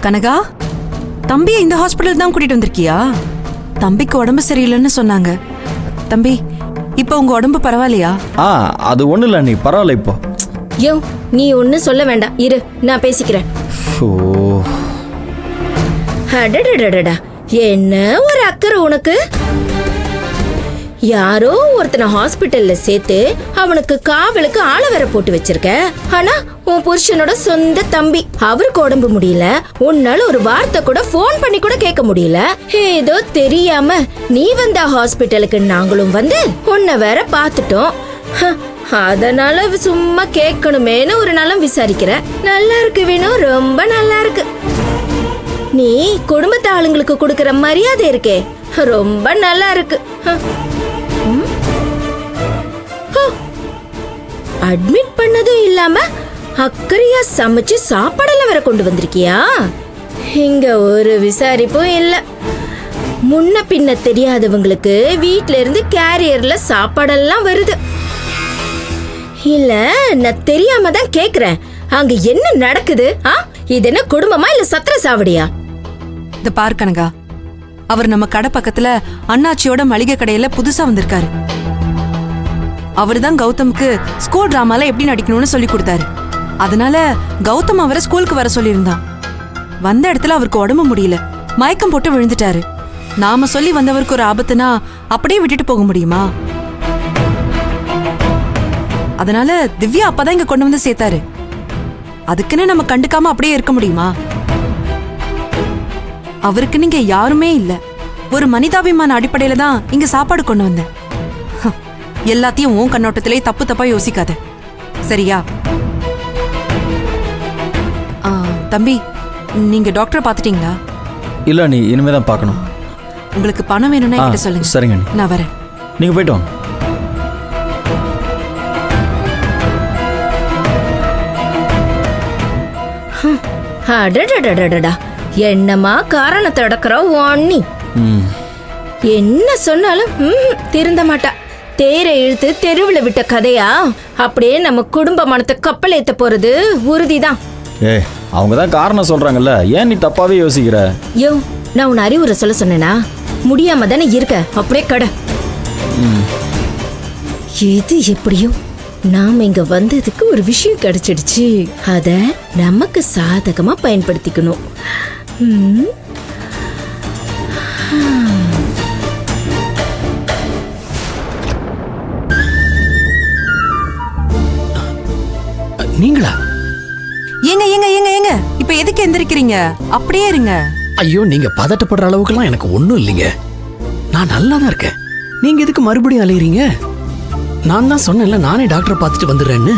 கனகா, தம்பியை இந்த ஹாஸ்பிட்டல் தான் கூட்டிட்டு வந்திருக்கியா? தம்பிக்கு உடம்பு சரியில்லைன்னு சொன்னாங்க. தம்பி, இப்போ உங்க உடம்பு பரவாயில்லையா? அது ஒண்ணு இல்ல, நீ பரவாயில்ல இப்போ. யோ, நீ ஒன்னும் சொல்ல வேண்டாம், இரு நான் பேசிக்கிறேன். அடடடடடா, என்ன ஒரு அக்கறை உனக்கு. யாரோ ஒருத்தனை ஹாஸ்பிட்டல்ல சேர்த்து அவனுக்கு காவலுக்கு ஆள வேற போட்டு வச்சிருக்க. ஆனா உன் புருஷனோட சொந்த தம்பி, அவருக்கு உடம்பு முடியல, உன்னால ஒரு வார்த்தை கூட போன் பண்ணி கூட கேட்க முடியல. ஏதோ தெரியாம நீ வந்த ஹாஸ்பிட்டலுக்கு நாங்களும் வந்து உன்னை வேற பாத்துட்டோம். அதனால சும்மா கேட்கணுமேனு ஒரு நலம் விசாரிக்கிற. நல்லா இருக்கு வேணும், ரொம்ப நல்லா இருக்கு. நீ குடும்பத்து ஆளுங்களுக்கு கொடுக்கற மரியாதை இருக்கே, ரொம்ப நல்லா இருக்கு. அட்மிட் பண்ணதும் இல்லாம அக்கறையா சமைச்சு சாப்பாடெல்லாம் வேற கொண்டு வந்திருக்கியா? இங்க ஒரு விசாரிப்பும் இல்ல. முன்ன பின்ன தெரியாதவங்களுக்கு வீட்ல இருந்து கேரியர்ல சாப்பாடெல்லாம் வருது. இல்ல, நான் தெரியாம தான் கேக்குறேன், அங்க என்ன நடக்குது? இது என்ன குடும்பமா இல்ல சத்திர சாவடியா? இந்த பார் கனகா, அவர் நம்ம கடை பக்கத்துல அண்ணாச்சியோட மளிகை கடையில புதுசா வந்திருக்காரு. அவர்தான் கௌதம்க்கு ஸ்கூல் டிராமால எப்படி நடிக்கணும்னு சொல்லி கொடுத்தாரு. அதனால கௌதம் அவரை ஸ்கூலுக்கு வர சொல்லியிருந்தான். வந்த இடத்துல அவருக்கு உடம்பு முடியல, மயக்கம் போட்டு விழுந்துட்டாரு. நாம சொல்லி வந்தவருக்கு ஒரு ஆபத்துனா அப்படியே விட்டுட்டு போக முடியுமா? அதனால திவ்யா அப்பதான் இங்க கொண்டு வந்து சேர்த்தாரு. அதுக்குன்னு நம்ம கண்டுக்காம அப்படியே இருக்க முடியுமா? அவருக்கு நீங்க யாருமே இல்ல, ஒரு மனிதாபிமான அடிப்படையில தான் இங்க சாப்பாடு கொண்டு வந்தேன். எல்லாத்தையும் உன் கண்ணோட்டத்திலே தப்பு தப்பா யோசிக்காத, சரியா? தம்பி, நீங்க டாக்டரை பாத்துட்டீங்களா? இல்ல, நீ இனிமேதான் பார்க்கணும். உங்களுக்கு பணம் வேணும்னா என்கிட்ட சொல்லுங்க. சரிங்க, நான் வரேன். நீங்க போயிட்டு வாங்க. அடடடடடா, என்னமா காரணத்தை அடக்குற ஒண்ணி. என்ன சொன்னாலும் திருந்த மாட்டா. தேரை இழுத்து தெருவில் விட்ட கதையா? அப்படியே நம்ம குடும்ப மனத்தை கப்பல் ஏத்த போறது உறுதிதான். அவங்க தான் காரணம் சொல்றாங்கல்ல, ஏன் நீ தப்பாவே யோசிக்கிற? யோ, நான் உன் அறிவுரை சொல்ல சொன்னேனா? முடியாம தானே இருக்க, அப்படியே கடை. எது எப்படியோ நாம இங்க வந்ததுக்கு ஒரு விஷயம் கிடைச்சிடுச்சு. அத நமக்கு சாதகமா பயன்படுத்திக்கணும். நீங்களா? ஏங்க ஏங்க ஏங்க ஏங்க, இப்ப எதுக்கு எந்திரிக்கிறீங்க? அப்படியே இருங்க. ஐயோ, நீங்க பதட்டப்படுற அளவுக்குலாம் எனக்கு ஒண்ணும் இல்லைங்க. நான் நல்லா தான் இருக்கேன். நீங்க எதுக்கு மறுபடியும் அலையறீங்க? நான் தான் சொன்னேன்ல, நானே டாக்டரை பார்த்துட்டு வந்துடுறேன்னு.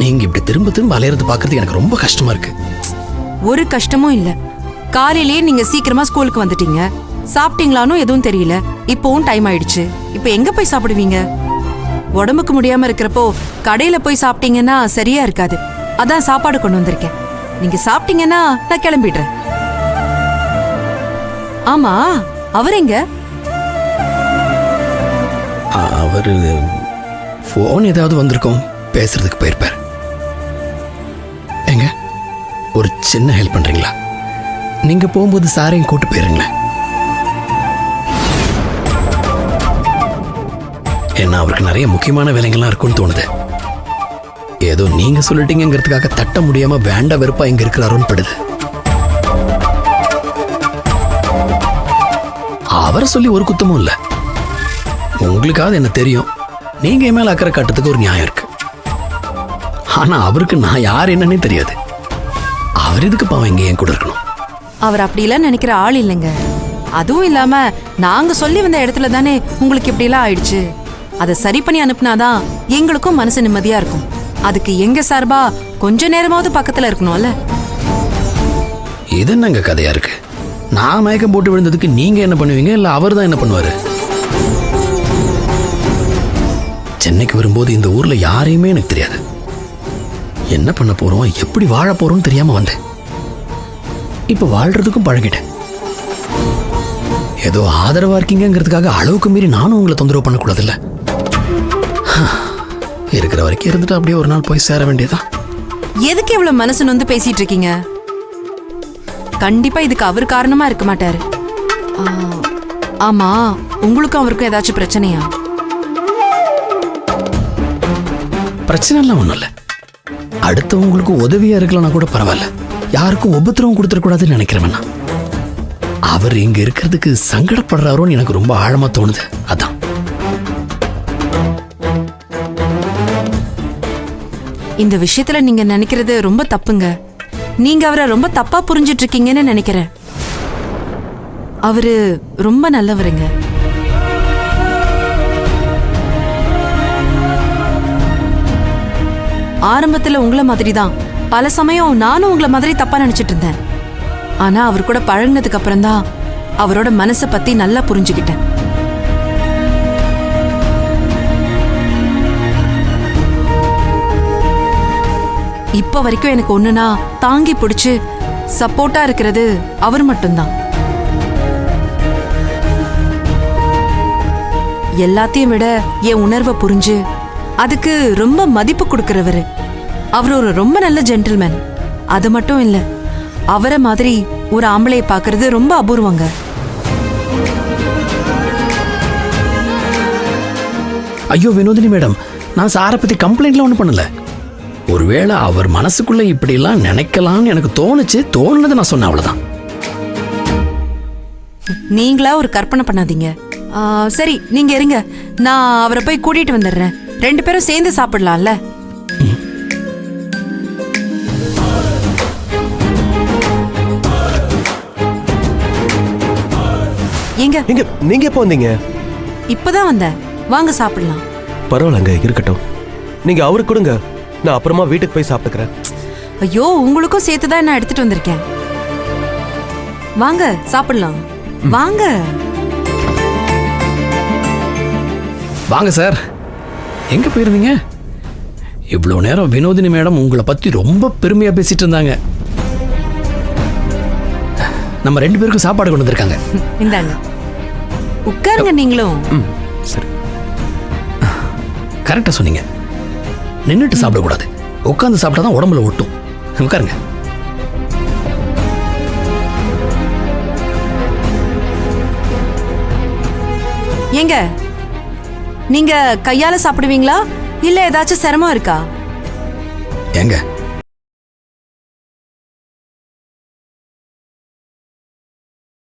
நீங்க இப்படி திரும்ப திரும்ப அலையறது பாக்குறது எனக்கு ரொம்ப கஷ்டமா இருக்கு. ஒரு கஷ்டமும் இல்ல. காலையிலேயே நீங்க சீக்கிரமா ஸ்கூலுக்கு வந்துட்டீங்க. சாப்பிட்டீங்களான்னு எதுவும் தெரியல. இப்பவும் டைம் ஆயிடுச்சு. இப்ப எங்க போய் சாப்பிடுவீங்க? உடம்புக்கு முடியாம இருக்கிறப்போ கடையில போய் சாப்பிட்டீங்கன்னா சரியா இருக்காது. அதான் சாப்பாடு கொண்டு வந்திருக்கேன். நீங்க சாப்பிட்டீங்கன்னா நான் கிளம்பிடுறேன். ஆமா, அவர் எங்க? அவரு போன் ஏதாவது வந்திருக்கோம், பேசுறதுக்கு போயிருப்பார். எங்க ஒரு சின்ன ஹெல்ப் பண்றீங்களா? நீங்க போகும்போது சாரையும் கூட்டு போயிருங்களேன். ஏன்னா அவருக்கு நிறைய முக்கியமான வேலைகள்லாம் இருக்குன்னு தோணுது. ஏதோ நீங்க சொல்லிட்டீங்கிறதுக்காக தட்ட முடியாம வேண்ட வெறுப்பா இங்க இருக்கிறாரோன்னு படுது. அவரை சொல்லி ஒரு குத்தமும் இல்ல. உங்களுக்காவது என்ன தெரியும், நீங்க என் மேல அக்கறை காட்டுறதுக்கு ஒரு நியாயம் இருக்கு. ஆனா அவருக்கு நான் யார் என்னன்னே தெரியாது. அவர் இதுக்கு பாவம் இங்க என் கூட இருக்கணும். அவர் அப்படிலாம் நினைக்கிற ஆள் இல்லைங்க. அதுவும் இல்லாம நாங்க சொல்லி வந்த இடத்துல தானே உங்களுக்கு இப்படி எல்லாம் ஆயிடுச்சு. அதை சரி பண்ணி அனுப்புனாதான் எங்களுக்கும் மனசு நிம்மதியா இருக்கும். அதுக்கு எங்க சார்பா கொஞ்ச நேரமாவது பக்கத்துல இருக்கணும்ல. இது என்னங்க கதையா இருக்கு? நான் மயக்கம் போட்டு விழுந்ததுக்கு நீங்க என்ன பண்ணுவீங்க, இல்ல அவர் தான் என்ன பண்ணுவாரு? சென்னைக்கு வரும்போது இந்த ஊர்ல யாரையுமே எனக்கு தெரியாது. என்ன பண்ண போறோம், எப்படி வாழ போறோம் தெரியாம வந்தேன். இப்ப வாழ்றதுக்கும் பழகிட்டேன். ஏதோ ஆதரவா இருக்கீங்கிறதுக்காக அளவுக்கு மீறி நானும் உங்களை தொந்தரவு பண்ணக்கூடாதுல்ல. இருக்கிற வரைக்கும் இருந்துட்டு அப்படியே ஒரு நாள் போய் சேர வேண்டியதான். எதுக்கு இவ்வளவு மனசு நொந்து பேசிட்டு இருக்கீங்க? கண்டிப்பா இதுக்கு அவர் காரணமா இருக்க மாட்டாரு. ஆ, ஆமா, உங்களுக்கும் அவருக்கும் ஏதாச்சும் பிரச்சனையா? பிரச்சனை எல்லாம் ஒண்ணும் இல்ல. அடுத்தவங்களுக்கு உதவியா இருக்கலன்னா கூட பரவாயில்ல, யாருக்கும் உபத்திரவம் கொடுத்துடக்கூடாதுன்னு நினைக்கிறவன் நான். அவர் இங்க இருக்கிறதுக்கு சங்கடப்படுறாரோன்னு எனக்கு ரொம்ப ஆழமா தோணுது. அதான். இந்த விஷயத்துல நீங்க நினைக்கிறது ரொம்ப தப்புங்க. நீங்க அவரை ரொம்ப தப்பா புரிஞ்சிட்டு இருக்கீங்கன்னு நினைக்கிறேன். அவரு ரொம்ப நல்லவருங்க. ஆரம்பத்துல உங்களை மாதிரி தான், பல சமயம் நானும் உங்களை மாதிரி தப்பா நினைச்சிட்டு இருந்தேன். ஆனா அவர் கூட பழகினதுக்கு அப்புறம் தான் அவரோட மனசை பத்தி நல்லா புரிஞ்சுக்கிட்டேன். இப்ப வரைக்கும் எனக்கு ஒண்ணுனா தாங்கி பிடிச்சு சப்போர்ட்டா இருக்கிறது அவர் மட்டும்தான். எல்லாத்தையும் விட என் உணர்வை புரிஞ்சு அதுக்கு ரொம்ப மதிப்பு கொடுக்கிறவரு. அவர் ஒரு ரொம்ப நல்ல ஜென்டில்மேன். அது மட்டும் இல்ல, அவரை மாதிரி ஒரு ஆம்பளையை பார்க்கிறது ரொம்ப அபூர்வங்க. ஐயோ வினோதினி மேடம், நான் சாரை பத்தி கம்ப்ளைண்ட்லாம் ஒன்றும் பண்ணல. ஒருவேளை அவர் மனசுக்குள்ள இப்படிலாம் நினைக்கலாம்னு எனக்கு தோணுனதை நான் சொன்னேன், அவ்வளவுதான். நீங்களா ஒரு கற்பனை பண்ணாதீங்க. சரி, நீங்க இருங்க, நான் அவரை போய் கூட்டிட்டு வந்துடுறேன். 2 பேரும் சேர்ந்து சாப்பிடலாம்ல? எங்க எங்க நீங்க எப்போ வந்தீங்க? இப்பதான் வந்தேன். வாங்க சாப்பிடலாம். பரவாயில்லங்க, இருக்கட்டும். நீங்க அவருக்கு கொடுங்க, நான் அப்புறமா வீட்டுக்கு போய் சாப்பிட்டுக்கிறேன். ஐயோ, உங்களுக்கும் சேர்த்துதான் நான் எடுத்துட்டு வந்திருக்கேன். வாங்க சாப்பிடலாம். வாங்க வாங்க சார். எங்க போயிருந்தீங்க? இவ்வளவு நேரம் வினோதினி மேடம் உங்களை பத்தி ரொம்ப பெருமையா பேசிட்டு இருந்தாங்க. நம்ம 2 பேருக்கும் சாப்பாடு கொண்டு வந்திருக்காங்க. இந்தாங்க, உட்காருங்க. நீங்களும் சரி. கரெக்டா சொன்னீங்க. நின்னுட்டு சாப்பிடக்கூடாது, உட்காந்து சாப்பிட்டாதான் உடம்புல ஒட்டும். உட்காருங்க. ஏங்க, நீங்க கையால சாப்பிடுவீங்களா இல்ல ஏதாச்சும் சிரமம் இருக்கா? ஏங்க